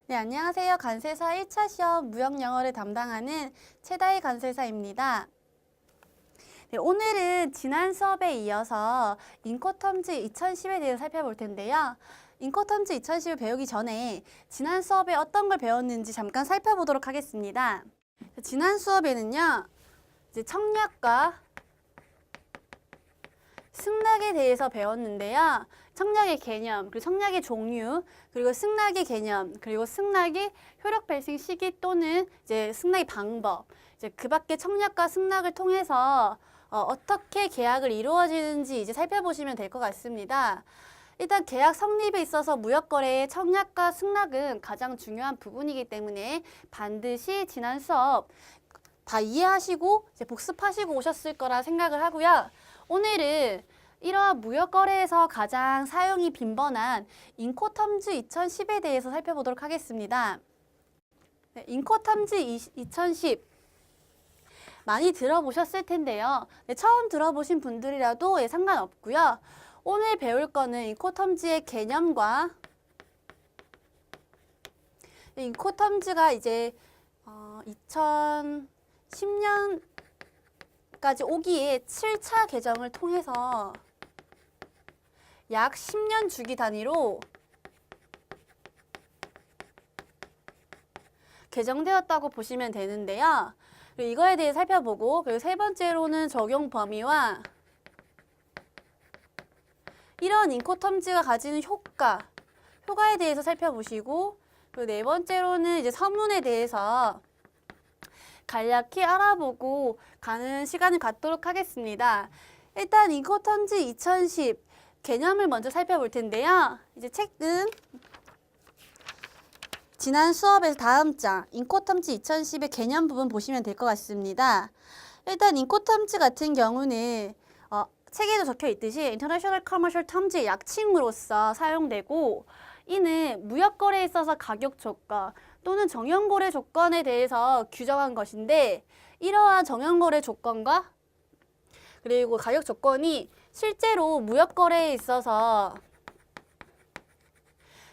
네, 안녕하세요. 관세사 1차 시험 무역영어를 담당하는 최다희 관세사입니다. 네, 오늘은 지난 수업에 이어서 인코텀즈 2010에 대해서 살펴볼 텐데요. 인코텀즈 2010을 배우기 전에 지난 수업에 어떤 걸 배웠는지 잠깐 살펴보도록 하겠습니다. 지난 수업에는요, 이제 청약과 승낙에 대해서 배웠는데요. 청약의 개념, 그리고 청약의 종류, 그리고 승낙의 개념, 그리고 승낙의 효력 발생 시기 또는 이제 승낙의 방법, 이제 그 밖에 청약과 승낙을 통해서 어떻게 계약을 이루어지는지 이제 살펴보시면 될 것 같습니다. 일단 계약 성립에 있어서 무역거래의 청약과 승낙은 가장 중요한 부분이기 때문에 반드시 지난 수업 다 이해하시고 이제 복습하시고 오셨을 거라 생각을 하고요. 오늘은 이러한 무역거래에서 가장 사용이 빈번한 인코텀즈 2010에 대해서 살펴보도록 하겠습니다. 네, 인코텀즈 2010 많이 들어보셨을 텐데요. 네, 처음 들어보신 분들이라도 상관없고요. 오늘 배울 거는 인코텀즈의 개념과 인코텀즈가 이제 2010년까지 오기에 7차 개정을 통해서 약 10년 주기 단위로 개정되었다고 보시면 되는데요. 이거에 대해 살펴보고, 그리고 세 번째로는 적용 범위와 이런 인코텀즈가 가지는 효과에 대해서 살펴보시고, 그리고 네 번째로는 이제 서문에 대해서 간략히 알아보고 가는 시간을 갖도록 하겠습니다. 일단 인코텀즈 2010 개념을 먼저 살펴볼 텐데요. 이제 책은 지난 수업에서 다음 장 인코텀즈 2010의 개념 부분 보시면 될 것 같습니다. 일단 인코텀즈 같은 경우는 책에도 적혀 있듯이 International Commercial Terms의 약칭으로서 사용되고, 이는 무역거래에 있어서 가격 조건 또는 정형거래 조건에 대해서 규정한 것인데, 이러한 정형거래 조건과 그리고 가격 조건이 실제로 무역거래에 있어서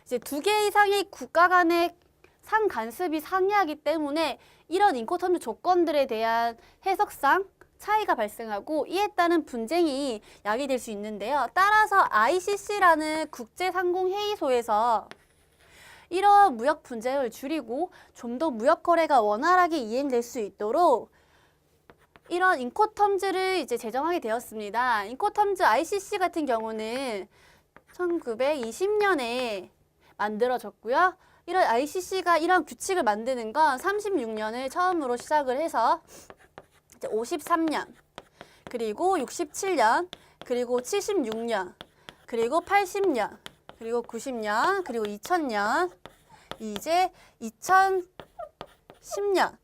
이제 2개 이상의 국가 간의 상간습이 상이하기 때문에 이런 인코텀즈 조건들에 대한 해석상 차이가 발생하고, 이에 따른 분쟁이 야기될 수 있는데요. 따라서 ICC라는 국제상공회의소에서 이러한 무역 분쟁을 줄이고 좀 더 무역 거래가 원활하게 이행될 수 있도록 이런 인코텀즈를 이제 제정하게 되었습니다. 인코텀즈 ICC 같은 경우는 1920년에 만들어졌고요. 이런 ICC가 이런 규칙을 만드는 건 36년을 처음으로 시작을 해서 이제 53년, 그리고 67년, 그리고 76년, 그리고 80년, 그리고 90년, 그리고 2000년, 이제 2010년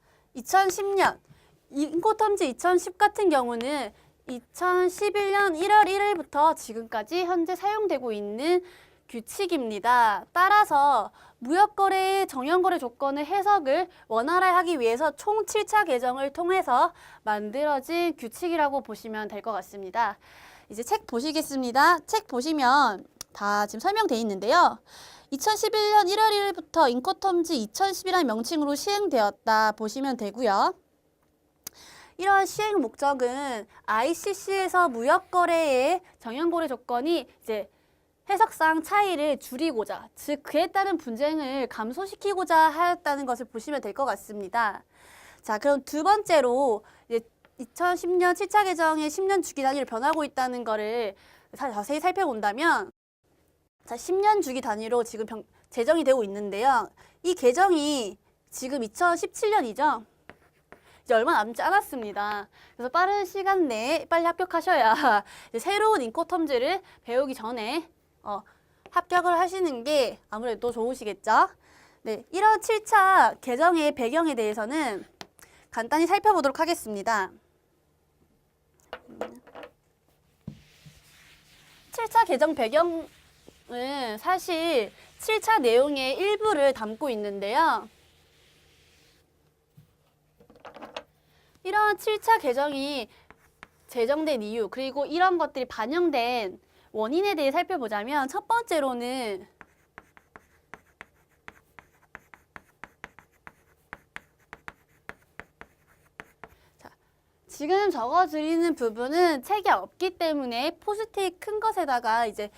인코텀즈 2010 같은 경우는 2011년 1월 1일부터 지금까지 현재 사용되고 있는 규칙입니다. 따라서 무역거래의 정형거래 조건의 해석을 원활하게 하기 위해서 총 7차 개정을 통해서 만들어진 규칙이라고 보시면 될 것 같습니다. 이제 책 보시겠습니다. 책 보시면 다 지금 설명되어 있는데요. 2011년 1월 1일부터 인코텀즈 2010이라는 명칭으로 시행되었다 보시면 되고요. 이러한 시행 목적은 ICC에서 무역거래의 정형거래 조건이 이제 해석상 차이를 줄이고자, 즉 그에 따른 분쟁을 감소시키고자 하였다는 것을 보시면 될 것 같습니다. 자, 그럼 두 번째로 이제 2010년 7차 개정의 10년 주기 단위로 변하고 있다는 것을 자세히 살펴본다면, 자, 10년 주기 단위로 지금 제정이 되고 있는데요. 이 개정이 지금 2017년이죠. 이제 얼마 남지 않았습니다. 그래서 빠른 시간 내에 빨리 합격하셔야 이제 새로운 인코텀즈를 배우기 전에 합격을 하시는 게 아무래도 좋으시겠죠? 네, 이런 7차 개정의 배경에 대해서는 간단히 살펴보도록 하겠습니다. 7차 개정 배경은 사실 7차 내용의 일부를 담고 있는데요. 이런 7차 개정이 제정된 이유, 그리고 이런 것들이 반영된 원인에 대해 살펴보자면, 첫 번째로는 지금 적어드리는 부분은 책이 없기 때문에 포스트잇 큰 것에다가 이제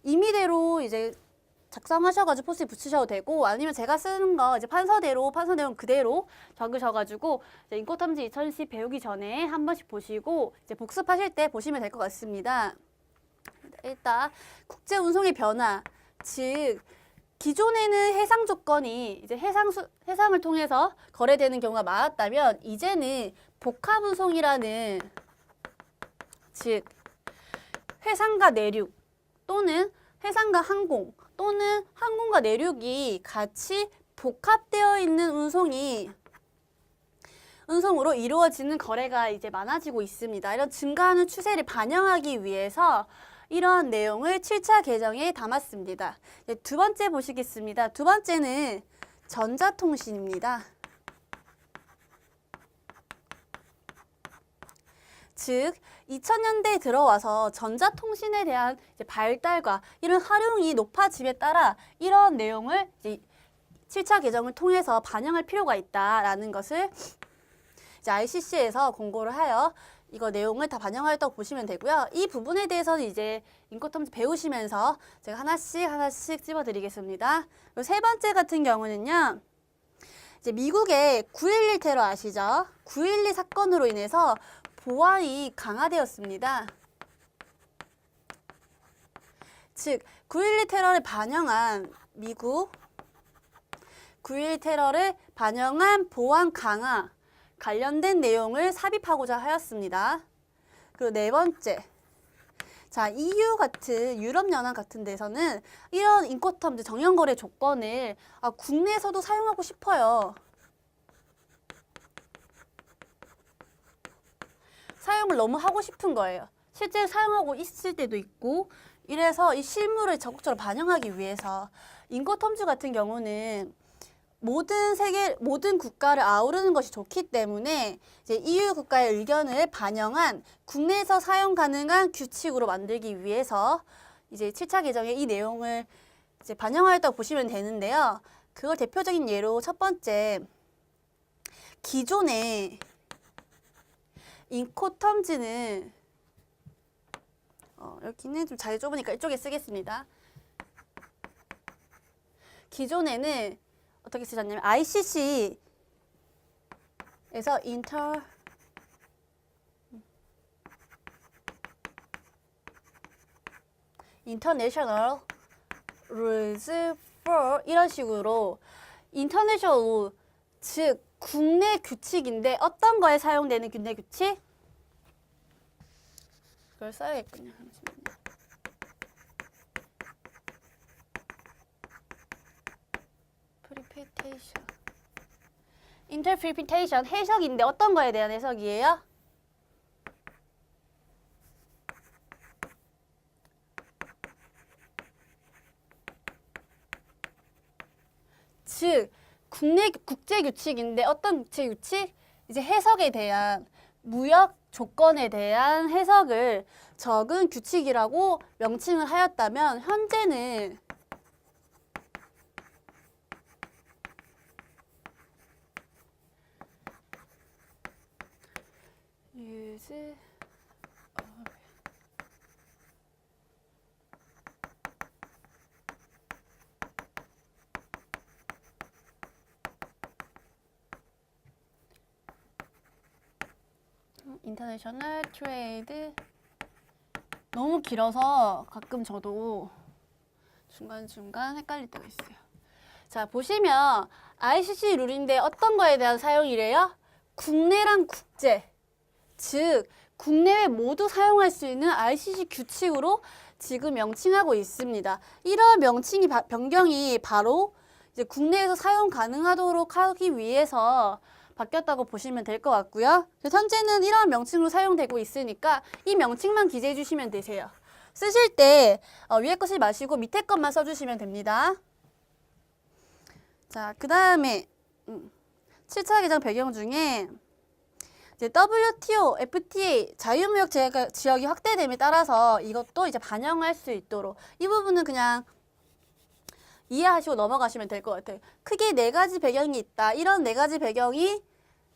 임의대로 이제 작성하셔가지고 포스트잇 붙이셔도 되고, 아니면 제가 쓰는 거 이제 판서 내용 그대로 적으셔가지고 이제 인코탐지 2010 배우기 전에 한 번씩 보시고 이제 복습하실 때 보시면 될 것 같습니다. 일단 국제 운송의 변화, 즉 기존에는 해상 조건이 이제 해상을 통해서 거래되는 경우가 많았다면, 이제는 복합 운송이라는, 즉 해상과 내륙 또는 해상과 항공 또는 항공과 내륙이 같이 복합되어 있는 운송으로 이루어지는 거래가 이제 많아지고 있습니다. 이런 증가하는 추세를 반영하기 위해서 이러한 내용을 7차 개정에 담았습니다. 두 번째 보시겠습니다. 두 번째는 전자통신입니다. 즉 2000년대에 들어와서 전자통신에 대한 이제 발달과 이런 활용이 높아짐에 따라 이런 내용을 이제 7차 개정을 통해서 반영할 필요가 있다라는 것을 이제 ICC에서 공고를 하여 이거 내용을 다 반영하였다고 보시면 되고요. 이 부분에 대해서는 이제 인코탐지 배우시면서 제가 하나씩 찝어드리겠습니다. 그리고 세 번째 같은 경우는요. 이제 미국의 9.11 테러 아시죠? 9.12 사건으로 인해서 보안이 강화되었습니다. 즉 9.12 테러를 반영한 미국 9.11 테러를 반영한 보안 강화 관련된 내용을 삽입하고자 하였습니다. 그리고 네 번째, 자 EU 같은 유럽연합 같은 데서는 이런 인코탐지 정연거래 조건을 국내에서도 사용하고 싶어요. 사용을 너무 하고 싶은 거예요. 실제로 사용하고 있을 때도 있고, 이래서 이 실무를 적극적으로 반영하기 위해서 인코탐지 같은 경우는 모든 국가를 아우르는 것이 좋기 때문에 이제 EU 국가의 의견을 반영한 국내에서 사용 가능한 규칙으로 만들기 위해서 이제 7차 개정에 이 내용을 이제 반영하였다고 보시면 되는데요. 그걸 대표적인 예로 첫 번째, 기존에 인코탐지는 여기는 좀 잘 좁으니까 이쪽에 쓰겠습니다. 기존에는 어떻게 쓰셨냐면 ICC에서 International Rules for 이런 식으로 International 즉 국내 규칙인데 어떤 거에 사용되는 국내 규칙? 그걸 써야겠군요. interpretation 해석인데 어떤 거에 대한 해석이에요? 즉 국제 규칙인데 어떤 국제 규칙? 이제 해석에 대한 무역 조건에 대한 해석을 적은 규칙이라고 명칭을 하였다면, 현재는 use 인터내셔널 트레이드 너무 길어서 가끔 저도 중간중간 헷갈릴 때가 있어요. 자, 보시면 ICC 룰인데 어떤 거에 대한 사용이래요? 국내랑 국제, 즉 국내외 모두 사용할 수 있는 ICC 규칙으로 지금 명칭하고 있습니다. 이런 명칭이 변경이 바로 이제 국내에서 사용 가능하도록 하기 위해서 바뀌었다고 보시면 될 것 같고요. 현재는 이런 명칭으로 사용되고 있으니까 이 명칭만 기재해 주시면 되세요. 쓰실 때 위에 거 쓰지 마시고 밑에 것만 써주시면 됩니다. 자, 그 다음에 7차 개정 배경 중에 이제 WTO, FTA, 자유무역 지역이 확대됨에 따라서 이것도 이제 반영할 수 있도록, 이 부분은 그냥 이해하시고 넘어가시면 될 것 같아요. 크게 4가지 배경이 있다. 이런 4가지 배경이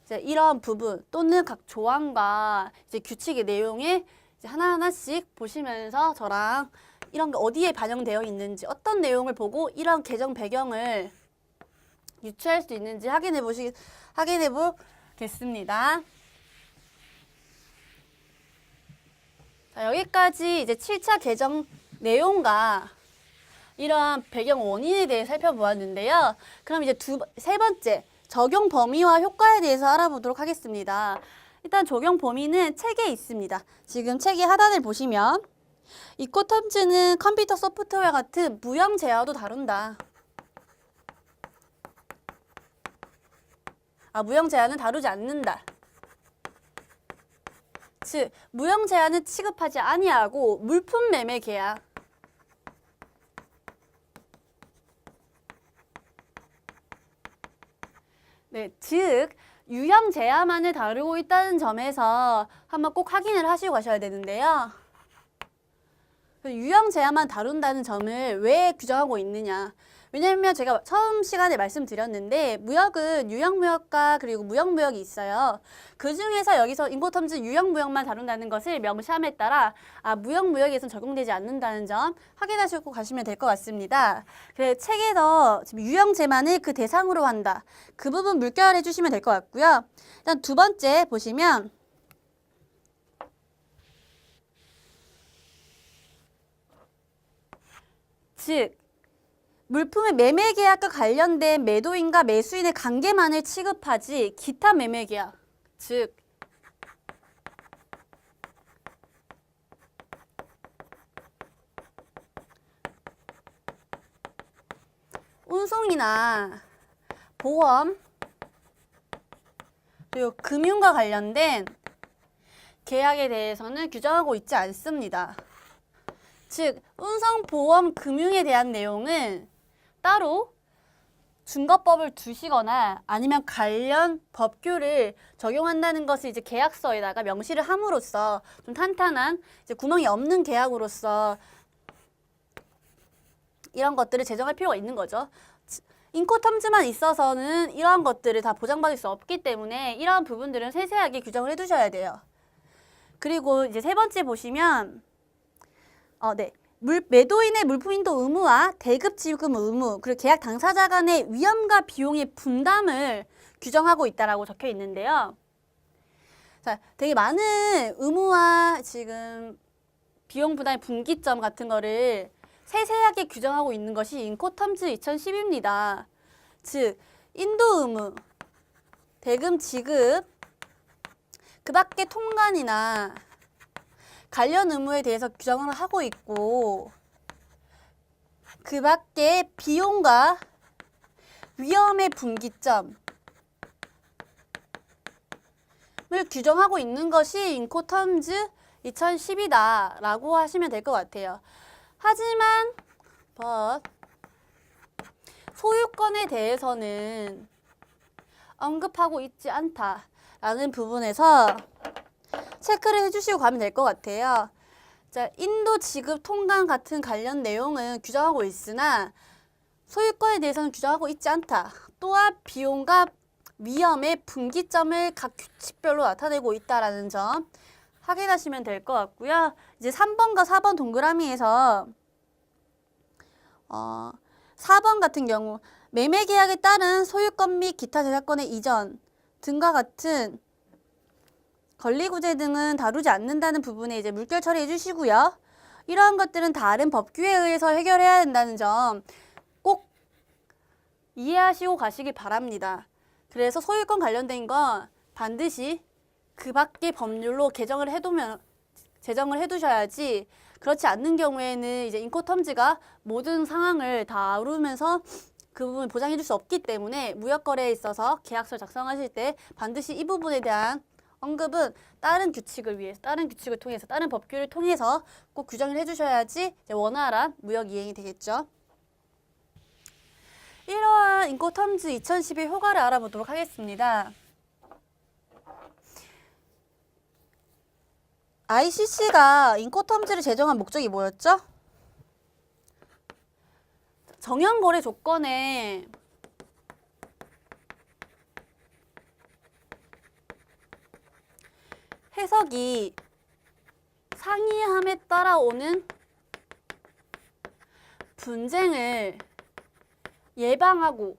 이제 이런 부분 또는 각 조항과 이제 규칙의 내용에 이제 하나하나씩 보시면서 저랑 이런 게 어디에 반영되어 있는지 어떤 내용을 보고 이런 개정 배경을 유추할 수 있는지 확인해 보겠습니다. 자, 여기까지 이제 7차 개정 내용과 이러한 배경 원인에 대해 살펴보았는데요. 그럼 이제 세 번째, 적용 범위와 효과에 대해서 알아보도록 하겠습니다. 일단 적용 범위는 책에 있습니다. 지금 책의 하단을 보시면 인코텀즈는 컴퓨터 소프트웨어 같은 무형 제어도 다룬다. 무형 제한은 다루지 않는다. 즉, 무형 제한은 취급하지 아니하고 물품 매매 계약. 네, 즉 유형 제한만을 다루고 있다는 점에서 한번 꼭 확인을 하시고 가셔야 되는데요. 유형 제한만 다룬다는 점을 왜 규정하고 있느냐? 왜냐하면 제가 처음 시간에 말씀드렸는데 무역은 유형무역과 그리고 무형무역이 있어요. 그 중에서 여기서 인코텀즈 유형무역만 다룬다는 것을 명시함에 따라 무형무역에선 적용되지 않는다는 점 확인하시고 가시면 될 것 같습니다. 그래서 책에서 지금 유형제만을 그 대상으로 한다. 그 부분 물결해 주시면 될 것 같고요. 일단 두 번째 보시면 즉 물품의 매매 계약과 관련된 매도인과 매수인의 관계만을 취급하지 기타 매매 계약, 즉 운송이나 보험 그리고 금융과 관련된 계약에 대해서는 규정하고 있지 않습니다. 즉 운송, 보험, 금융에 대한 내용은 따로 준거법을 두시거나 아니면 관련 법규를 적용한다는 것을 이제 계약서에다가 명시를 함으로써 좀 탄탄한 이제 구멍이 없는 계약으로서 이런 것들을 제정할 필요가 있는 거죠. 인코텀즈만 있어서는 이러한 것들을 다 보장받을 수 없기 때문에 이러한 부분들은 세세하게 규정을 해두셔야 돼요. 그리고 이제 세 번째 보시면 매도인의 물품인도 의무와 대급 지급 의무, 그리고 계약 당사자 간의 위험과 비용의 분담을 규정하고 있다라고 적혀 있는데요. 자, 되게 많은 의무와 지금 비용 부담의 분기점 같은 거를 세세하게 규정하고 있는 것이 인코텀즈 2010입니다. 즉, 인도 의무, 대금 지급, 그 밖에 통관이나 관련 의무에 대해서 규정을 하고 있고 그 밖에 비용과 위험의 분기점을 규정하고 있는 것이 인코텀즈 2010이다 라고 하시면 될 것 같아요. 하지만 소유권에 대해서는 언급하고 있지 않다라는 부분에서 체크를 해주시고 가면 될 것 같아요. 자, 인도 지급 통관 같은 관련 내용은 규정하고 있으나 소유권에 대해서는 규정하고 있지 않다. 또한 비용과 위험의 분기점을 각 규칙별로 나타내고 있다라는 점 확인하시면 될 것 같고요. 이제 3번과 4번 동그라미에서 4번 같은 경우 매매 계약에 따른 소유권 및 기타 재산권의 이전 등과 같은 권리구제 등은 다루지 않는다는 부분에 이제 물결 처리해 주시고요. 이러한 것들은 다른 법규에 의해서 해결해야 된다는 점 꼭 이해하시고 가시기 바랍니다. 그래서 소유권 관련된 건 반드시 그 밖의 법률로 제정을 해두셔야지 그렇지 않는 경우에는 이제 인코텀즈가 모든 상황을 다루면서 그 부분을 보장해 줄 수 없기 때문에 무역거래에 있어서 계약서를 작성하실 때 반드시 이 부분에 대한 언급은 다른 규칙을 위해서, 다른 규칙을 통해서, 다른 법규를 통해서 꼭 규정을 해주셔야지 원활한 무역 이행이 되겠죠. 이러한 인코텀즈 2011 효과를 알아보도록 하겠습니다. ICC가 인코텀즈를 제정한 목적이 뭐였죠? 정형거래 조건에 해석이 상이함에 따라오는 분쟁을 예방하고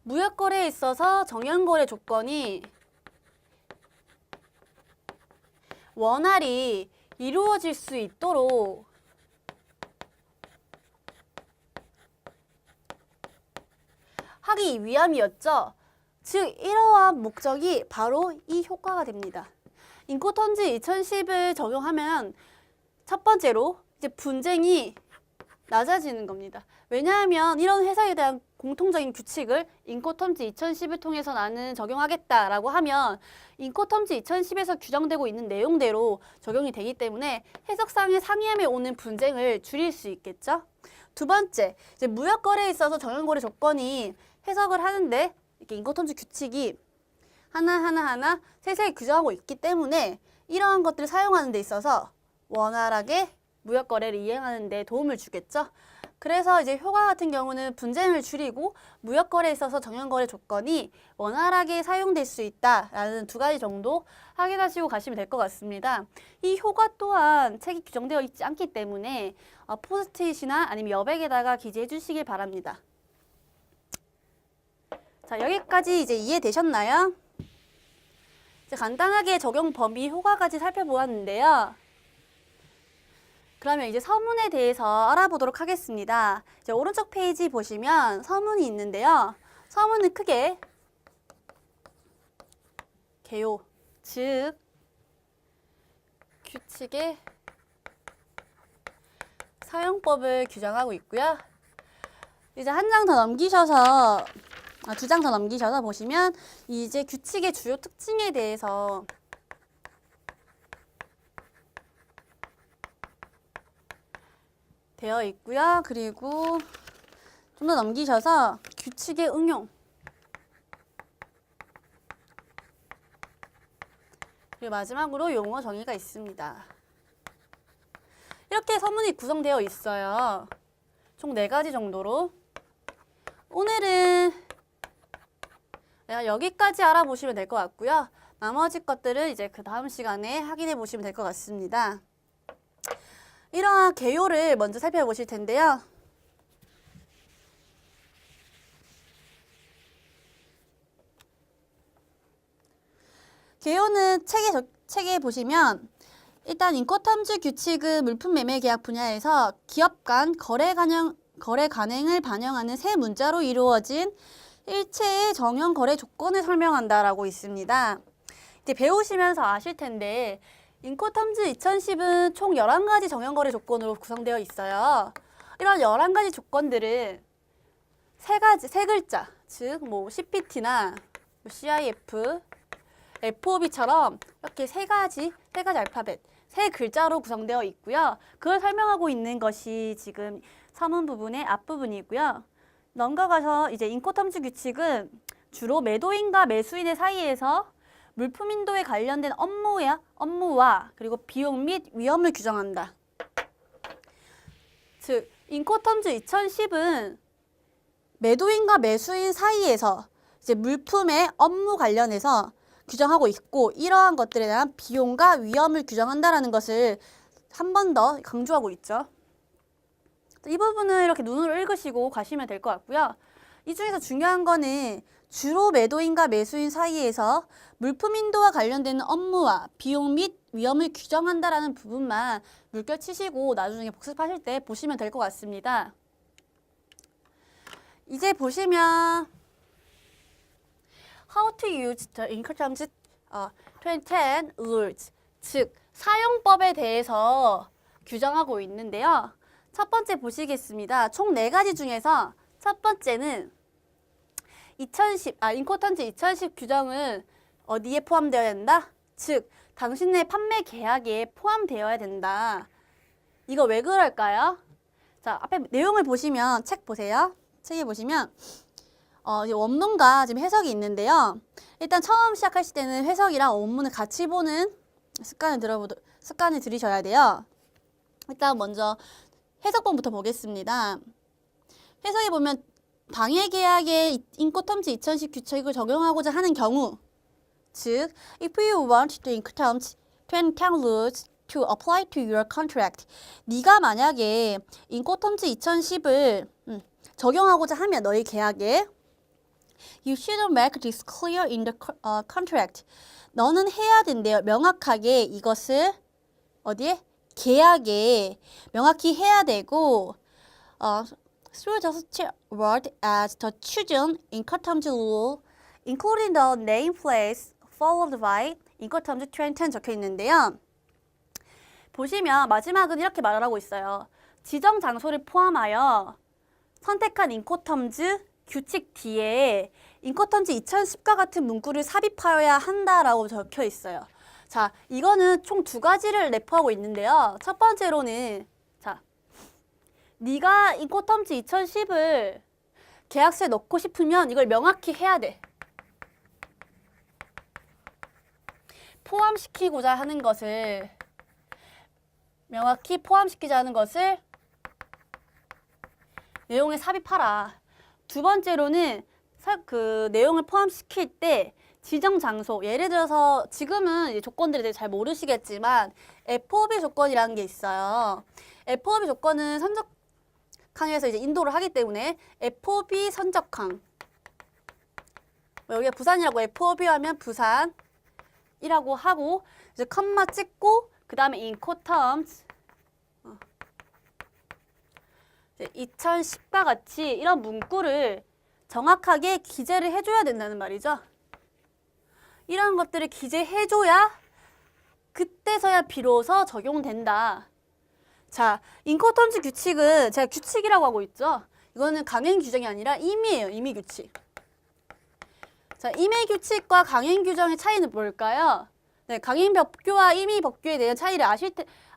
무역거래에 있어서 정연거래 조건이 원활히 이루어질 수 있도록 하기 위함이었죠. 즉 이러한 목적이 바로 이 효과가 됩니다. 인코턴지 2010을 적용하면 첫 번째로 이제 분쟁이 낮아지는 겁니다. 왜냐하면 이런 해석에 대한 공통적인 규칙을 인코텀지 2010을 통해서 나는 적용하겠다라고 하면 인코텀지 2010에서 규정되고 있는 내용대로 적용이 되기 때문에 해석상의 상이함에 오는 분쟁을 줄일 수 있겠죠. 두 번째, 이제 무역거래에 있어서 정연거래 조건이 해석을 하는데 이렇게 인코텀지 규칙이 하나하나 세세히 규정하고 있기 때문에 이러한 것들을 사용하는 데 있어서 원활하게 무역거래를 이행하는 데 도움을 주겠죠. 그래서 이제 효과 같은 경우는 분쟁을 줄이고 무역거래에 있어서 정연거래 조건이 원활하게 사용될 수 있다라는 두 가지 정도 확인하시고 가시면 될 것 같습니다. 이 효과 또한 책이 규정되어 있지 않기 때문에 포스트잇이나 아니면 여백에다가 기재해 주시길 바랍니다. 자, 여기까지 이제 이해되셨나요? 이제 간단하게 적용 범위 효과까지 살펴보았는데요. 그러면 이제 서문에 대해서 알아보도록 하겠습니다. 이제 오른쪽 페이지 보시면 서문이 있는데요. 서문은 크게 개요, 즉 규칙의 사용법을 규정하고 있고요. 이제 한 장 더 넘기셔서 두 장 더 넘기셔서 보시면 이제 규칙의 주요 특징에 대해서 되어 있고요. 그리고 좀 더 넘기셔서 규칙의 응용 그리고 마지막으로 용어 정의가 있습니다. 이렇게 서문이 구성되어 있어요. 총 4가지 정도로. 오늘은 여기까지 알아보시면 될 것 같고요. 나머지 것들은 이제 그 다음 시간에 확인해 보시면 될 것 같습니다. 이러한 개요를 먼저 살펴보실 텐데요. 개요는 책에 보시면 일단 인코텀즈 규칙은 물품 매매 계약 분야에서 기업 간 거래 간행을 반영하는 세 문자로 이루어진 일체의 정연 거래 조건을 설명한다라고 있습니다. 이제 배우시면서 아실 텐데 인코텀즈 2010은 총 11가지 정연거래 조건으로 구성되어 있어요. 이런 11가지 조건들은 세 글자, 즉 뭐 CPT나 CIF, FOB처럼 이렇게 세 가지 알파벳, 세 글자로 구성되어 있고요. 그걸 설명하고 있는 것이 지금 서문 부분의 앞부분이고요. 넘어가서 이제 인코텀즈 규칙은 주로 매도인과 매수인의 사이에서 물품 인도에 관련된 업무와 그리고 비용 및 위험을 규정한다. 즉, 인코텀즈 2010은 매도인과 매수인 사이에서 이제 물품의 업무 관련해서 규정하고 있고 이러한 것들에 대한 비용과 위험을 규정한다라는 것을 한 번 더 강조하고 있죠. 이 부분은 이렇게 눈으로 읽으시고 가시면 될 것 같고요. 이 중에서 중요한 거는 주로 매도인과 매수인 사이에서 물품 인도와 관련되는 업무와 비용 및 위험을 규정한다라는 부분만 물결 치시고 나중에 복습하실 때 보시면 될 것 같습니다. 이제 보시면 How to use the incoterms 2010 rules, 즉 사용법에 대해서 규정하고 있는데요. 첫 번째 보시겠습니다. 총 4가지 중에서 첫 번째는 인코턴즈 2010 규정은 어디에 포함되어야 된다? 즉, 당신의 판매 계약에 포함되어야 된다. 이거 왜 그럴까요? 자, 앞에 내용을 보시면 책 보세요. 책에 보시면 원문과 지금 해석이 있는데요. 일단 처음 시작하실 때는 해석이랑 원문을 같이 보는 습관을 들이셔야 돼요. 일단 먼저 해석본부터 보겠습니다. 해석에 보면 방해계약에 인코텀즈 2010 규칙을 적용하고자 하는 경우, 즉, if you want the incoterms 2010 rules to apply to your contract, 네가 만약에 인코텀즈 2010을 적용하고자 하면 너희 계약에 you should make this clear in the contract. 너는 해야 된대요. 명확하게 이것을 어디에? 계약에 명확히 해야 되고 through the word as the chosen incoterms rule, including the name place followed by incoterms 2010 적혀 있는데요. 보시면 마지막은 이렇게 말을 하고 있어요. 지정 장소를 포함하여 선택한 인코텀즈 규칙 뒤에 인코텀즈 2010과 같은 문구를 삽입하여야 한다라고 적혀 있어요. 자, 이거는 총 두 가지를 내포하고 있는데요. 첫 번째로는 자, 네가 인코텀즈 2010을 계약서에 넣고 싶으면 이걸 명확히 해야 돼. 포함시키고자 하는 것을 명확히 포함시키자 하는 것을 내용에 삽입하라. 두 번째로는 그 내용을 포함시킬 때 지정 장소, 예를 들어서 지금은 이제 조건들에 대해 잘 모르시겠지만 FOB 조건이라는 게 있어요. FOB 조건은 선적항에서 이제 인도를 하기 때문에 FOB 선적항. 여기가 부산이라고 FOB 하면 부산이라고 하고 이제 컴마 찍고 그 다음에 incoterms 2010과 같이 이런 문구를 정확하게 기재를 해줘야 된다는 말이죠. 이런 것들을 기재해줘야 그때서야 비로소 적용된다. 자, 인코텀즈 규칙은 제가 규칙이라고 하고 있죠. 이거는 강행 규정이 아니라 임의예요. 임의 규칙. 자, 임의 규칙과 강행 규정의 차이는 뭘까요? 네, 강행 법규와 임의 법규에 대한 차이를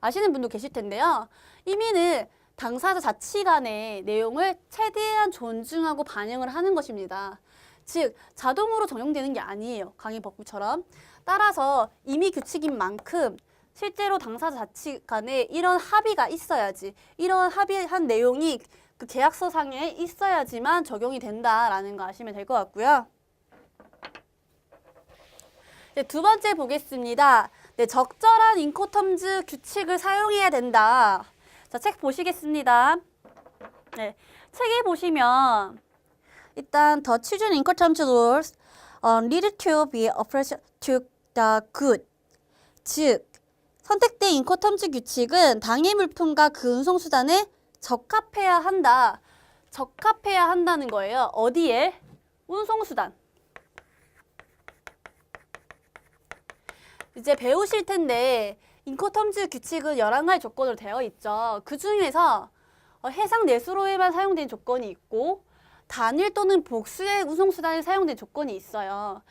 아시는 분도 계실 텐데요. 임의는 당사자 자치 간의 내용을 최대한 존중하고 반영을 하는 것입니다. 즉, 자동으로 적용되는 게 아니에요. 강행 법규처럼. 따라서 임의 규칙인 만큼 실제로 당사자 자치 간에 이런 합의가 있어야지, 이런 합의한 내용이 그 계약서상에 있어야지만 적용이 된다라는 거 아시면 될 것 같고요. 네, 두 번째 보겠습니다. 네, 적절한 인코텀즈 규칙을 사용해야 된다. 자, 책 보시겠습니다. 네, 책에 보시면 일단 the chosen incoterms rules need to be applied to the good. 즉, 선택된 인코텀즈 규칙은 당해 물품과 그 운송수단에 적합해야 한다. 적합해야 한다는 거예요. 어디에? 운송수단. 이제 배우실 텐데 인코텀즈 규칙은 11가지 조건으로 되어 있죠. 그 중에서 해상 내수로에만 사용된 조건이 있고 단일 또는 복수의 운송수단에 사용된 조건이 있어요.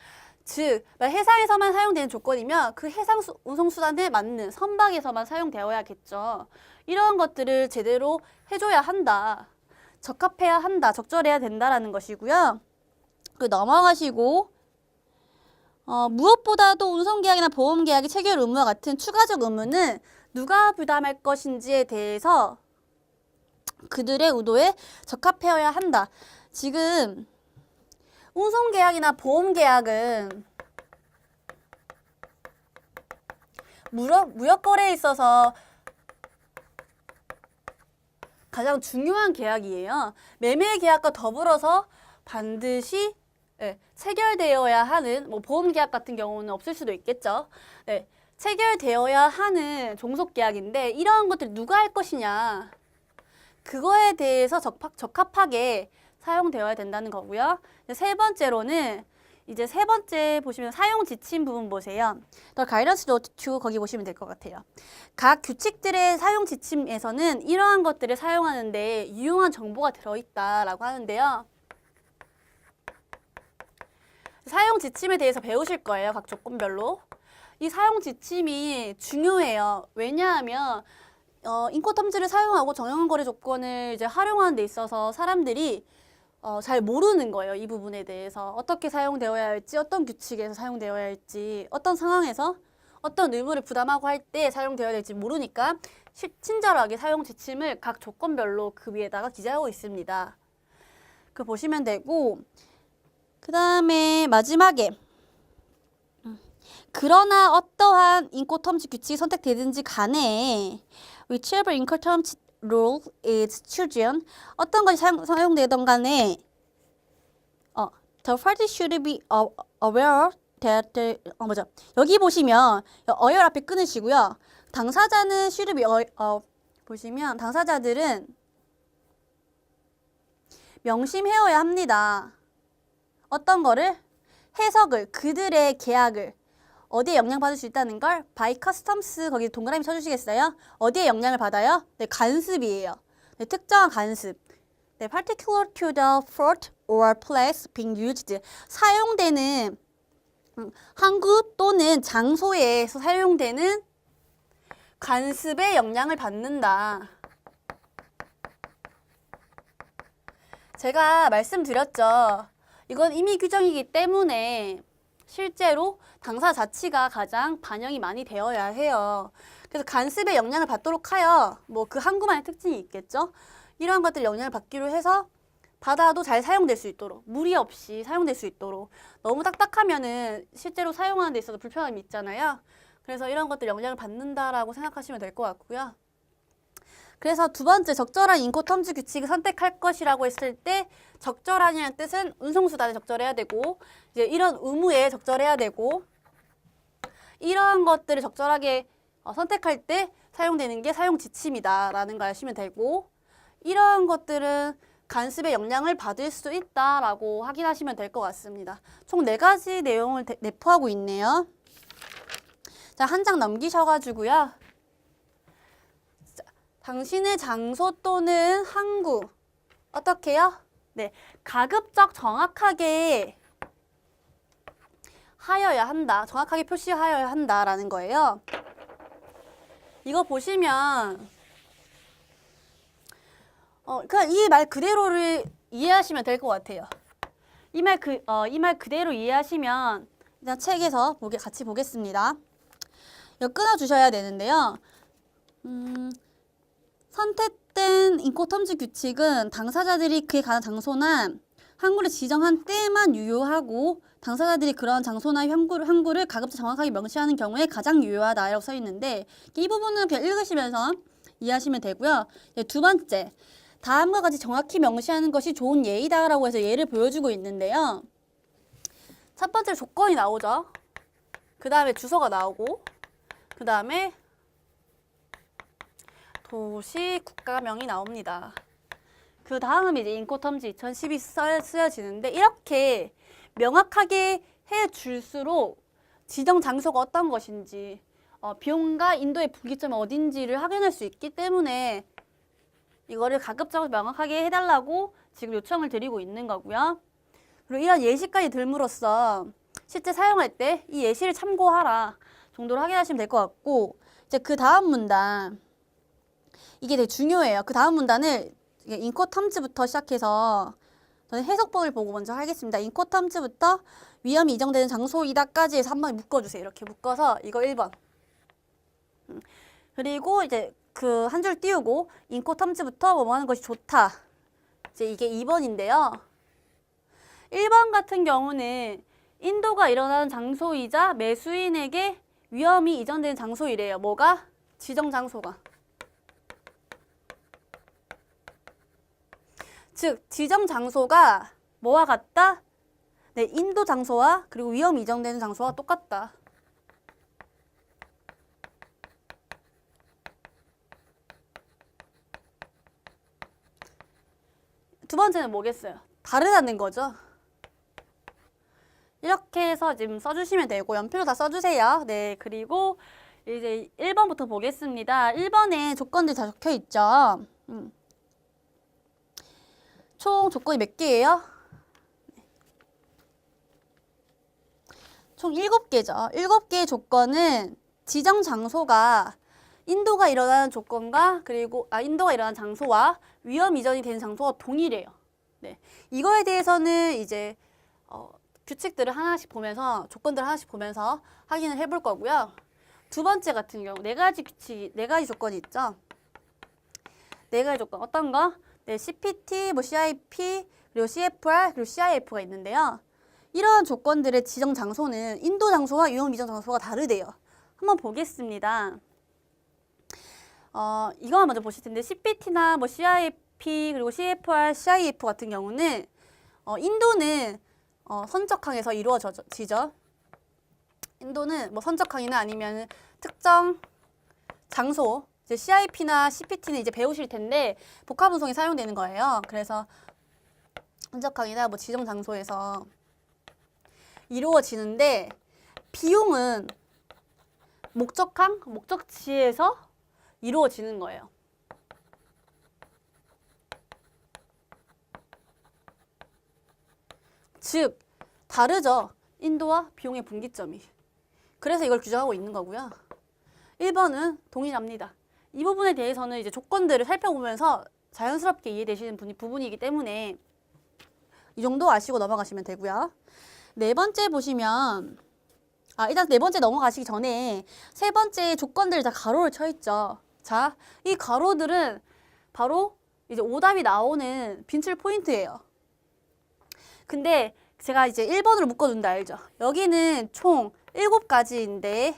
즉, 해상에서만 사용되는 조건이면 그 해상 운송수단에 맞는 선박에서만 사용되어야겠죠. 이런 것들을 제대로 해줘야 한다. 적합해야 한다. 적절해야 된다라는 것이고요. 넘어가시고 무엇보다도 운송계약이나 보험계약의 체결 의무와 같은 추가적 의무는 누가 부담할 것인지에 대해서 그들의 의도에 적합해야 한다. 지금 운송계약이나 보험계약은 무역거래에 있어서 가장 중요한 계약이에요. 매매계약과 더불어서 반드시 체결되어야 하는, 보험계약 같은 경우는 없을 수도 있겠죠. 네, 체결되어야 하는 종속계약인데 이러한 것들 누가 할 것이냐. 그거에 대해서 적합하게 사용되어야 된다는 거고요. 세 번째로는 이제 세 번째 보시면 사용 지침 부분 보세요. The guidance note 2 거기 보시면 될 것 같아요. 각 규칙들의 사용 지침에서는 이러한 것들을 사용하는데 유용한 정보가 들어있다라고 하는데요. 사용 지침에 대해서 배우실 거예요. 각 조건별로. 이 사용 지침이 중요해요. 왜냐하면 인코텀즈를 사용하고 정형 거래 조건을 이제 활용하는 데 있어서 사람들이 잘 모르는 거예요. 이 부분에 대해서 어떻게 사용되어야 할지, 어떤 규칙에서 사용되어야 할지, 어떤 상황에서 어떤 의무를 부담하고 할 때 사용되어야 될지 모르니까 친절하게 사용 지침을 각 조건별로 그 위에다가 기재하고 있습니다. 그 보시면 되고, 그 다음에 마지막에 그러나 어떠한 인코텀즈 규칙이 선택되든지 간에 whichever incoterms rule is chosen, 어떤 것이 사용되던 간에 the party should be aware that 뭐죠? 여기 보시면 aware 앞에 끊으시고요. 당사자는 should be 보시면 당사자들은 명심해야 합니다. 어떤 거를? 해석을, 그들의 계약을 어디에 영향받을 수 있다는 걸 by customs, 거기 동그라미 쳐주시겠어요? 어디에 영향을 받아요? 네, 간습이에요. 네, 특정한 간습. 네, particular to the fruit or place being used. 사용되는 항구 또는 장소에서 사용되는 간습에 영향을 받는다. 제가 말씀드렸죠. 이건 임의 규정이기 때문에 실제로 당사 자체가 가장 반영이 많이 되어야 해요. 그래서 간습에 영향을 받도록 하여 뭐 그 항구만의 특징이 있겠죠. 이러한 것들 영향을 받기로 해서 받아도 잘 사용될 수 있도록, 무리 없이 사용될 수 있도록. 너무 딱딱하면은 실제로 사용하는 데 있어서 불편함이 있잖아요. 그래서 이런 것들 영향을 받는다라고 생각하시면 될 것 같고요. 그래서 두 번째, 적절한 인코텀즈 규칙을 선택할 것이라고 했을 때 적절하냐는 뜻은 운송수단에 적절해야 되고, 이제 이런 의무에 적절해야 되고, 이러한 것들을 적절하게 선택할 때 사용되는 게 사용 지침이다라는 걸 아시면 되고, 이러한 것들은 간습의 영향을 받을 수 있다라고 확인하시면 될 것 같습니다. 총 4가지 내용을 내포하고 있네요. 자, 한 장 넘기셔가지고요. 당신의 장소 또는 항구 어떻게 해요? 네, 가급적 정확하게 하여야 한다. 정확하게 표시하여야 한다라는 거예요. 이거 보시면 그냥 이 말 그대로를 이해하시면 될 것 같아요. 이 말 그대로 이해하시면 일단 책에서 같이 보겠습니다. 이거 끊어주셔야 되는데요. 선택된 인코텀즈 규칙은 당사자들이 그에 관한 장소나 항구를 지정한 때만 유효하고 당사자들이 그런 장소나 항구를 가급적 정확하게 명시하는 경우에 가장 유효하다라고 써 있는데 이 부분은 그냥 읽으시면서 이해하시면 되고요. 두 번째, 다음과 같이 정확히 명시하는 것이 좋은 예의다라고 해서 예를 보여주고 있는데요. 첫 번째 조건이 나오죠. 그 다음에 주소가 나오고 그 다음에 도시 국가명이 나옵니다. 그 다음에 이제 인코텀즈 2012 쓰여지는데 이렇게 명확하게 해줄수록 지정 장소가 어떤 것인지 비용과 인도의 분기점이 어딘지를 확인할 수 있기 때문에 이거를 가급적 명확하게 해달라고 지금 요청을 드리고 있는 거고요. 그리고 이런 예시까지 들므로써 실제 사용할 때 이 예시를 참고하라 정도로 확인하시면 될 것 같고, 이제 그 다음 문단 이게 되게 중요해요. 그 다음 문단을 인코텀즈부터 시작해서 저는 해석본을 보고 먼저 하겠습니다. 인코텀즈부터 위험이 인정되는 장소이다까지 해서 한번 묶어주세요. 이렇게 묶어서 이거 1번. 그리고 이제 그 한 줄 띄우고 인코텀즈부터 뭐뭐 하는 것이 좋다. 이제 이게 2번인데요. 1번 같은 경우는 인도가 일어나는 장소이자 매수인에게 위험이 이전되는 장소이래요. 뭐가? 지정 장소가. 즉, 지정 장소가 뭐와 같다? 네, 인도 장소와 그리고 위험이 이전되는 장소와 똑같다. 두 번째는 뭐겠어요? 다르다는 거죠. 이렇게 해서 지금 써주시면 되고 연필로 다 써주세요. 네, 그리고 이제 1번부터 보겠습니다. 1번에 조건들이 다 적혀 있죠. 총 조건이 몇 개예요? 총 7개죠. 7개의 조건은 지정 장소가 인도가 일어나는 조건과 그리고 인도가 일어나는 장소와 위험 이전이 되는 장소가 동일해요. 네. 이거에 대해서는 이제 규칙들을 하나씩 보면서 조건들을 하나씩 보면서 확인을 해볼 거고요. 두 번째 같은 경우 4가지 규칙, 4가지 조건이 있죠. 4가지 조건 어떤 거? 네, CPT, 뭐 CIP, 그리고 CFR, 그리고 CIF가 있는데요. 이러한 조건들의 지정 장소는 인도 장소와 유형 미정 장소가 다르대요. 한번 보겠습니다. 이거 먼저 보실 텐데 CPT나 뭐 CIP 그리고 CFR, CIF 같은 경우는 인도는 선적항에서 이루어지죠. 인도는 뭐 선적항이나 아니면 특정 장소, 이제 CIP나 CPT는 이제 배우실 텐데 복합운송이 사용되는 거예요. 그래서 선적항이나 뭐 지정 장소에서 이루어지는데 비용은 목적항, 목적지에서 이루어지는 거예요. 즉, 다르죠. 인도와 비용의 분기점이. 그래서 이걸 규정하고 있는 거고요. 1번은 동일합니다. 이 부분에 대해서는 이제 조건들을 살펴보면서 자연스럽게 이해되시는 부분이기 때문에 이 정도 아시고 넘어가시면 되고요. 네 번째 보시면 일단 네 번째 넘어가시기 전에 세 번째 조건들 다 가로를 쳐 있죠. 자, 이 가로들은 바로 이제 오답이 나오는 빈출 포인트예요. 근데 제가 이제 1번으로 묶어둔다 알죠? 여기는 총 7가지인데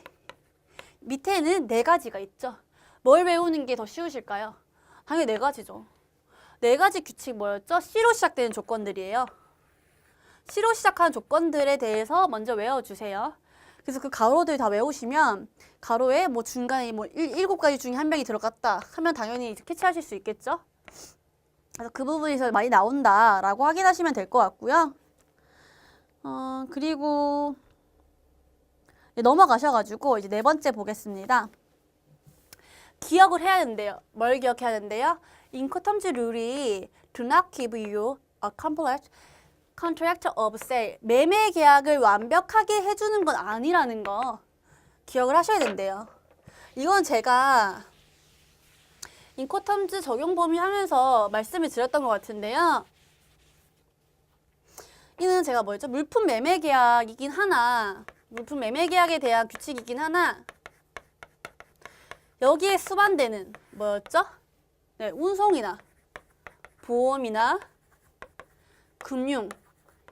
밑에는 4가지가 있죠. 뭘 외우는 게 더 쉬우실까요? 당연히 4가지죠. 4가지 규칙 뭐였죠? C로 시작되는 조건들이에요. C로 시작하는 조건들에 대해서 먼저 외워주세요. 그래서 그 가로들 다 외우시면 가로에 뭐 중간에 뭐 7가지 중에 한 명이 들어갔다 하면 당연히 캐치하실 수 있겠죠? 그래서 그 부분에서 많이 나온다라고 확인하시면 될 것 같고요. 그리고 넘어가셔가지고 이제 네 번째 보겠습니다. 기억을 해야 된대요. 뭘 기억해야 된대요? 인커텀즈 룰이 do not give you a complete contract of sale. 매매 계약을 완벽하게 해주는 건 아니라는 거 기억을 하셔야 된대요. 이건 제가 인코텀즈 적용 범위 하면서 말씀을 드렸던 것 같은데요. 이는 제가 뭐였죠? 물품 매매 계약이긴 하나, 물품 매매 계약에 대한 규칙이긴 하나, 여기에 수반되는 뭐였죠? 네, 운송이나 보험이나 금융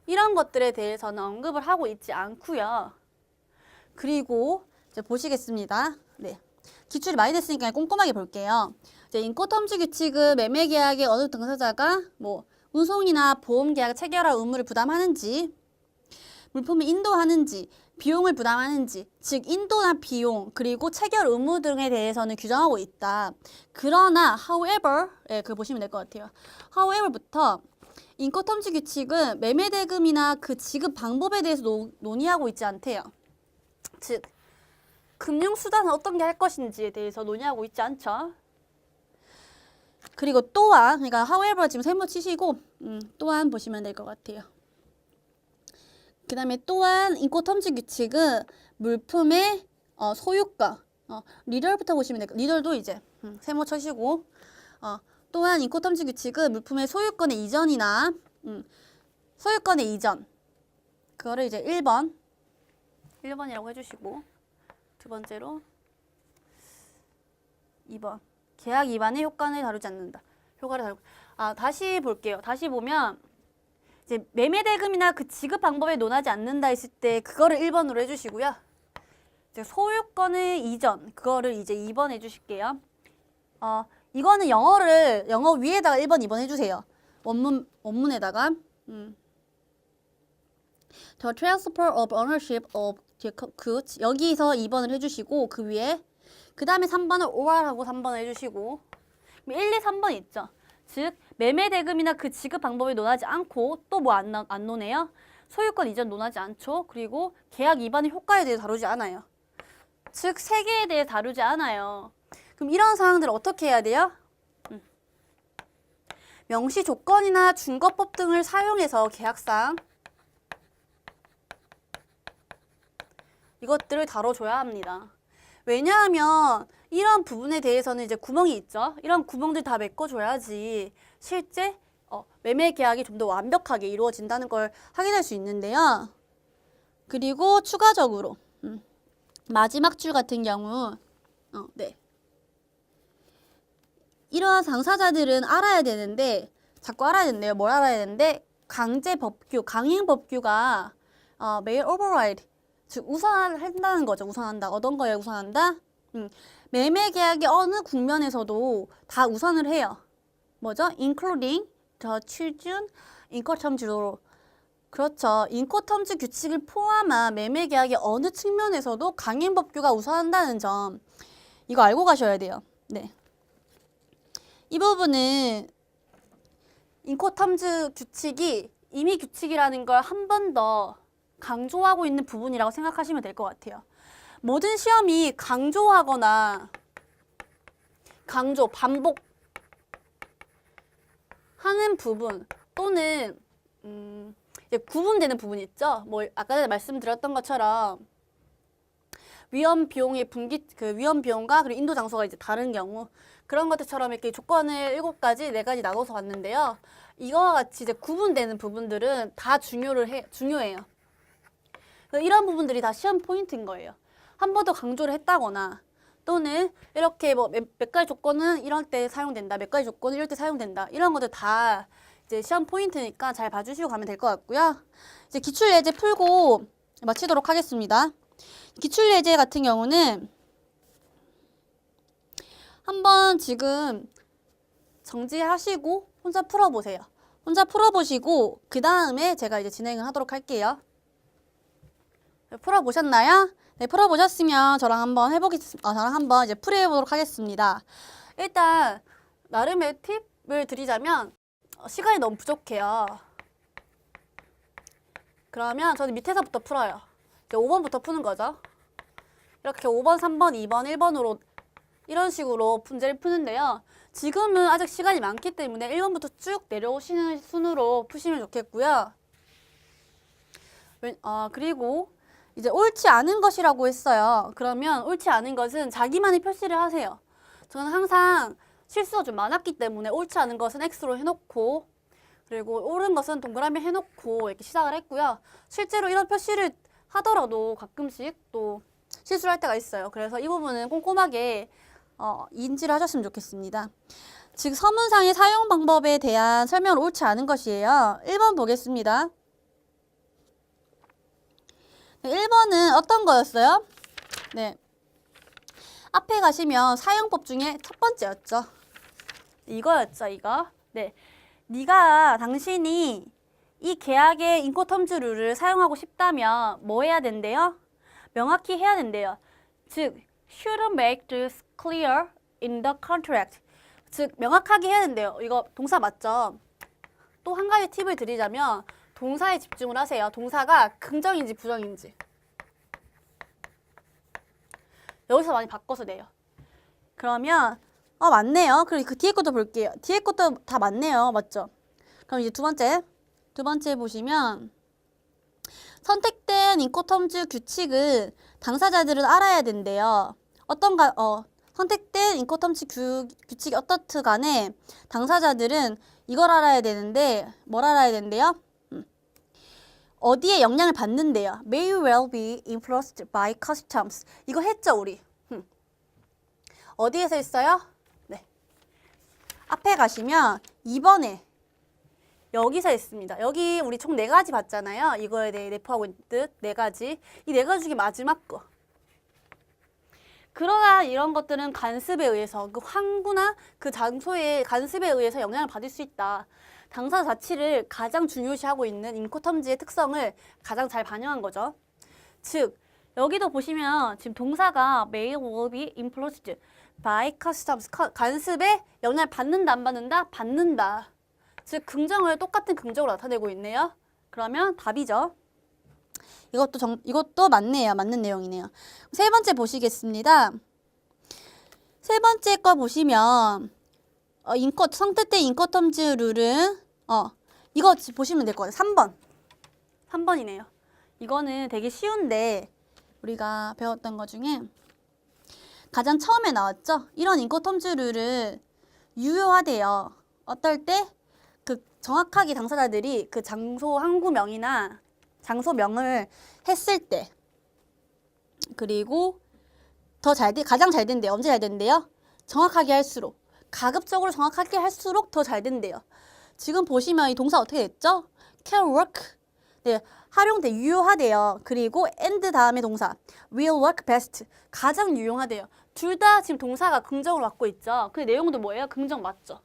이런 것들에 대해서는 언급을 하고 있지 않고요. 그리고 이제 보시겠습니다. 네, 기출이 많이 됐으니까 꼼꼼하게 볼게요. 이제 인코텀즈 규칙은 매매 계약의 어느 당사자가 뭐 운송이나 보험 계약 체결할 의무를 부담하는지, 물품을 인도하는지, 비용을 부담하는지, 즉 인도나 비용 그리고 체결 의무 등에 대해서는 규정하고 있다. 그러나 however, 그거 보시면 될 것 같아요. however부터 인코텀즈 규칙은 매매 대금이나 그 지급 방법에 대해서 논의하고 있지 않대요. 즉 금융 수단은 어떤 게 할 것인지에 대해서 논의하고 있지 않죠. 그리고 또한, 그러니까 however 지금 세모 치시고 또한 보시면 될 것 같아요. 그 다음에 또한 인코텀즈 규칙은 물품의 소유가, 리더부터 보시면 될까요? 리더도 이제 세모 쳐시고 또한 인코텀즈 규칙은 물품의 소유권의 이전이나 소유권의 이전 그거를 이제 1번이라고 해주시고 두 번째로 2번 계약 위반의 효과를 다루지 않는다. 효과를 다루고 다시 볼게요. 다시 보면 이제 매매 대금이나 그 지급 방법에 논하지 않는다 했을 때 그거를 1번으로 해주시고요. 이제 소유권의 이전 그거를 이제 2번 해주실게요. 이거는 영어 위에다가 1번, 2번 해주세요. 원문에다가 The transfer of ownership of the goods 여기서 2번을 해주시고 그 위에 그 다음에 3번을 or하고 3번을 해주시고 1, 2, 3번 있죠. 즉 매매 대금이나 그 지급 방법을 논하지 않고 또 뭐 안 논해요? 소유권 이전 논하지 않죠. 그리고 계약 위반의 효과에 대해 다루지 않아요. 즉 세계에 대해 다루지 않아요. 그럼 이런 상황들을 어떻게 해야 돼요? 명시 조건이나 준거법 등을 사용해서 계약상 이것들을 다뤄줘야 합니다. 왜냐하면 이런 부분에 대해서는 이제 구멍이 있죠. 이런 구멍들 다 메꿔줘야지 실제 매매 계약이 좀 더 완벽하게 이루어진다는 걸 확인할 수 있는데요. 그리고 추가적으로 마지막 줄 같은 경우 이러한 당사자들은 알아야 되는데 자꾸 알아야 된대요. 뭘 알아야 되는데 강제 법규, 강행 법규가 may override, 즉 우선한다는 거죠. 우선한다. 어떤 거에 우선한다? 매매 계약의 어느 국면에서도 다 우선을 해요. 뭐죠? including the children incoterms rule. 그렇죠. 인코텀즈 규칙을 포함한 매매 계약의 어느 측면에서도 강행 법규가 우선한다는 점. 이거 알고 가셔야 돼요. 네. 이 부분은 인코텀즈 규칙이 임의 규칙이라는 걸 한 번 더 강조하고 있는 부분이라고 생각하시면 될 것 같아요. 모든 시험이 강조하거나 반복하는 부분 또는 이제 구분되는 부분이 있죠. 뭐 아까 전에 말씀드렸던 것처럼 위험 비용의 위험 비용과 그리고 인도 장소가 이제 다른 경우 그런 것들처럼 이렇게 조건을 7가지, 4가지 나눠서 왔는데요. 이거와 같이 이제 구분되는 부분들은 다 중요해요. 이런 부분들이 다 시험 포인트인 거예요. 한 번 더 강조를 했다거나 또는 이렇게 뭐 몇 가지 조건은 이럴 때 사용된다, 몇 가지 조건은 이럴 때 사용된다 이런 것들 다 이제 시험 포인트니까 잘 봐주시고 가면 될 것 같고요. 이제 기출 예제 풀고 마치도록 하겠습니다. 기출 예제 같은 경우는 한번 지금 정지하시고 혼자 풀어보세요. 혼자 풀어보시고 그 다음에 제가 이제 진행을 하도록 할게요. 풀어보셨나요? 네, 풀어보셨으면 저랑 한번 저랑 한번 이제 풀이해보도록 하겠습니다. 일단 나름의 팁을 드리자면 시간이 너무 부족해요. 그러면 저는 밑에서부터 풀어요. 이제 5번부터 푸는 거죠. 이렇게 5번, 3번, 2번, 1번으로 이런 식으로 문제를 푸는데요. 지금은 아직 시간이 많기 때문에 1번부터 쭉 내려오시는 순으로 푸시면 좋겠고요. 그리고 이제 옳지 않은 것이라고 했어요. 그러면 옳지 않은 것은 자기만의 표시를 하세요. 저는 항상 실수가 좀 많았기 때문에 옳지 않은 것은 X로 해놓고 그리고 옳은 것은 동그라미 해놓고 이렇게 시작을 했고요. 실제로 이런 표시를 하더라도 가끔씩 또 실수를 할 때가 있어요. 그래서 이 부분은 꼼꼼하게 인지를 하셨으면 좋겠습니다. 즉 서문상의 사용 방법에 대한 설명은 옳지 않은 것이에요. 1번 보겠습니다. 1번은 어떤 거였어요? 네, 앞에 가시면 사용법 중에 첫 번째였죠. 이거였죠, 이거. 네, 당신이 이 계약의 인코텀즈 룰을 사용하고 싶다면 뭐 해야 된대요? 명확히 해야 된대요. 즉, should make this clear in the contract. 즉, 명확하게 해야 된대요. 이거 동사 맞죠? 또 한 가지 팁을 드리자면 동사에 집중을 하세요. 동사가 긍정인지 부정인지. 여기서 많이 바꿔서 내요. 그러면 맞네요. 그리고 그 뒤에 것도 볼게요. 뒤에 것도 다 맞네요. 맞죠? 그럼 이제 두 번째 보시면 선택된 인코텀즈 규칙은 당사자들은 알아야 된대요. 선택된 인코텀즈 규칙이 어떻든 간에 당사자들은 이걸 알아야 되는데 뭘 알아야 된대요? 어디에 영향을 받는데요? May well be influenced by customs. 이거 했죠, 우리? 어디에서 했어요? 네. 앞에 가시면 2번에 여기서 했습니다. 여기 우리 총 4가지 봤잖아요. 이거에 대해 내포하고 있는 뜻 4가지. 이 4가지 중에 마지막 거. 그러나 이런 것들은 간섭에 의해서 그 항구나 그 장소의 간섭에 의해서 영향을 받을 수 있다. 당사 자체를 가장 중요시하고 있는 인코텀즈의 특성을 가장 잘 반영한 거죠. 즉, 여기도 보시면 지금 동사가 may will be influenced by customs. 간섭에 영향을 받는다, 안 받는다? 받는다. 즉, 긍정을 똑같은 긍정으로 나타내고 있네요. 그러면 답이죠. 이것도 맞네요. 맞는 내용이네요. 세 번째 보시겠습니다. 세 번째 거 보시면 선택된 인코텀즈 룰은 이거 보시면 될 것 같아요. 3번이네요. 이거는 되게 쉬운데 우리가 배웠던 것 중에 가장 처음에 나왔죠. 이런 인코텀즈 룰을 유효하대요. 어떨 때? 그 정확하게 당사자들이 그 장소 항구명이나 장소명을 했을 때, 그리고 가장 잘 된대요. 언제 잘 된대요? 정확하게 할수록, 가급적으로 정확하게 할수록 더 잘 된대요. 지금 보시면 이 동사 어떻게 됐죠? can work. 네, 활용돼 유효하대요. 그리고 and 다음에 동사 will work best. 가장 유용하대요. 둘 다 지금 동사가 긍정을 받고 있죠. 그 내용도 뭐예요? 긍정 맞죠?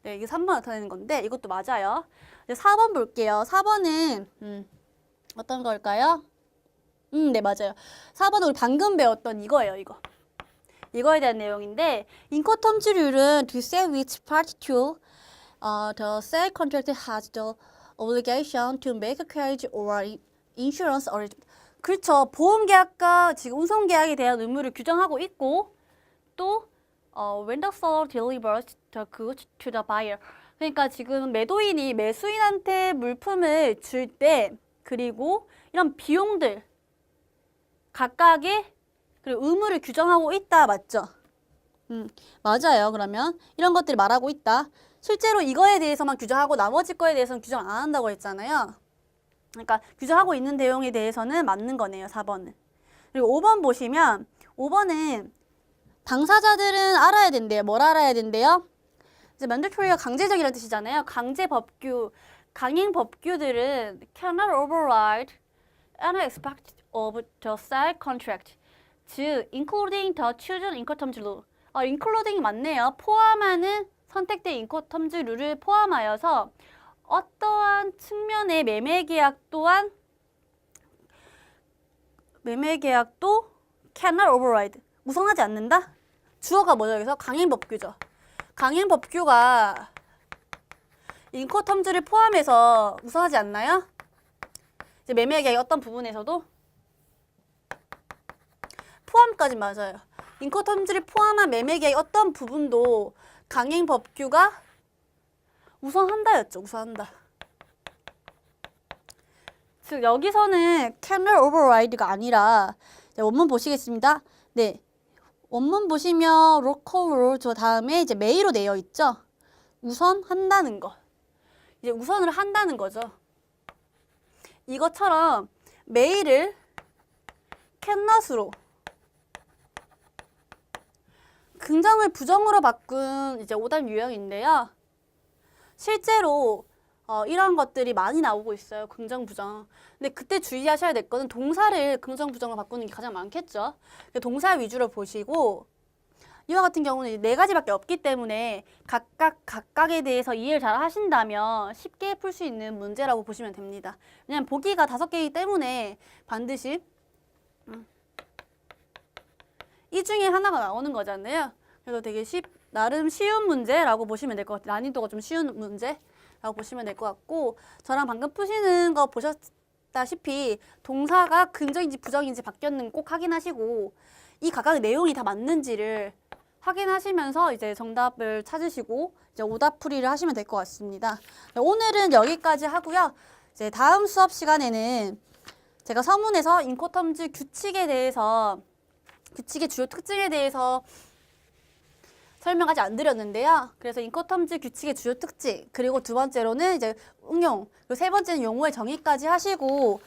네, 이게 3번 나타내는 건데 이것도 맞아요. 이제 4번 볼게요. 4번은 어떤 걸까요? 네, 맞아요. 4번은 우리 방금 배웠던 이거예요, 이거. 이거에 대한 내용인데 인코텀즈룰은 to say which party to the sale contract has the obligation to make a carriage or insurance arrangement. 그렇죠. 보험계약과 지금 운송계약에 대한 의무를 규정하고 있고 또 when the seller delivers the goods to the buyer. 그러니까 지금 매도인이 매수인한테 물품을 줄 때 그리고 이런 비용들 각각의 그리고 의무를 규정하고 있다. 맞죠? 맞아요. 그러면 이런 것들을 말하고 있다. 실제로 이거에 대해서만 규정하고 나머지 거에 대해서는 규정 안 한다고 했잖아요. 그러니까 규정하고 있는 내용에 대해서는 맞는 거네요. 4번은. 그리고 5번 보시면 5번은 당사자들은 알아야 된대요. 뭘 알아야 된대요? 이제 mandatory가 강제적이라는 뜻이잖아요. 강행 법규들은 cannot override any aspect of the sale contract. 즉, including the chosen incoterms rule. including이 맞네요. 포함하는 선택된 인코텀즈 룰을 포함하여서 어떠한 측면의 매매계약도 cannot override. 우선하지 않는다? 주어가 뭐죠? 여기서 강행법규죠. 강행법규가 인코텀즈를 포함해서 우선하지 않나요? 이제 매매계약의 어떤 부분에서도 포함까지 맞아요. 인코텀즈를 포함한 매매계약의 어떤 부분도 강행법규가 우선한다였죠. 우선한다. 즉 여기서는 cannot override가 아니라 원문 보시겠습니다. 네, 원문 보시면 local rule 저 다음에 이제 may로 되어 있죠. 우선한다는 거. 이제 우선을 한다는 거죠. 이것처럼 may를 cannot으로 긍정을 부정으로 바꾼 이제 5단 유형인데요. 실제로 이런 것들이 많이 나오고 있어요. 긍정, 부정. 근데 그때 주의하셔야 될 거는 동사를 긍정, 부정으로 바꾸는 게 가장 많겠죠. 동사 위주로 보시고 이와 같은 경우는 4가지밖에 없기 때문에 각각에 대해서 이해를 잘 하신다면 쉽게 풀 수 있는 문제라고 보시면 됩니다. 왜냐하면 보기가 5개이기 때문에 반드시 이 중에 하나가 나오는 거잖아요. 그래서 되게 나름 쉬운 문제라고 보시면 될 것 같아요. 난이도가 좀 쉬운 문제라고 보시면 될 것 같고 저랑 방금 푸시는 거 보셨다시피 동사가 긍정인지 부정인지 바뀌었는지 꼭 확인하시고 이 각각의 내용이 다 맞는지를 확인하시면서 이제 정답을 찾으시고 이제 오답풀이를 하시면 될 것 같습니다. 오늘은 여기까지 하고요. 이제 다음 수업 시간에는 제가 서문에서 인코텀즈 규칙의 주요 특징에 대해서 설명하지 안 드렸는데요. 그래서 인코텀즈 규칙의 주요 특징, 그리고 두 번째로는 이제 응용, 그리고 세 번째는 용어의 정의까지 하시고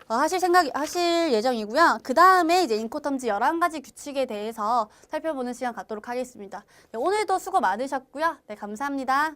하실 예정이고요. 그 다음에 이제 인코텀즈 11가지 규칙에 대해서 살펴보는 시간 갖도록 하겠습니다. 네, 오늘도 수고 많으셨고요. 네, 감사합니다.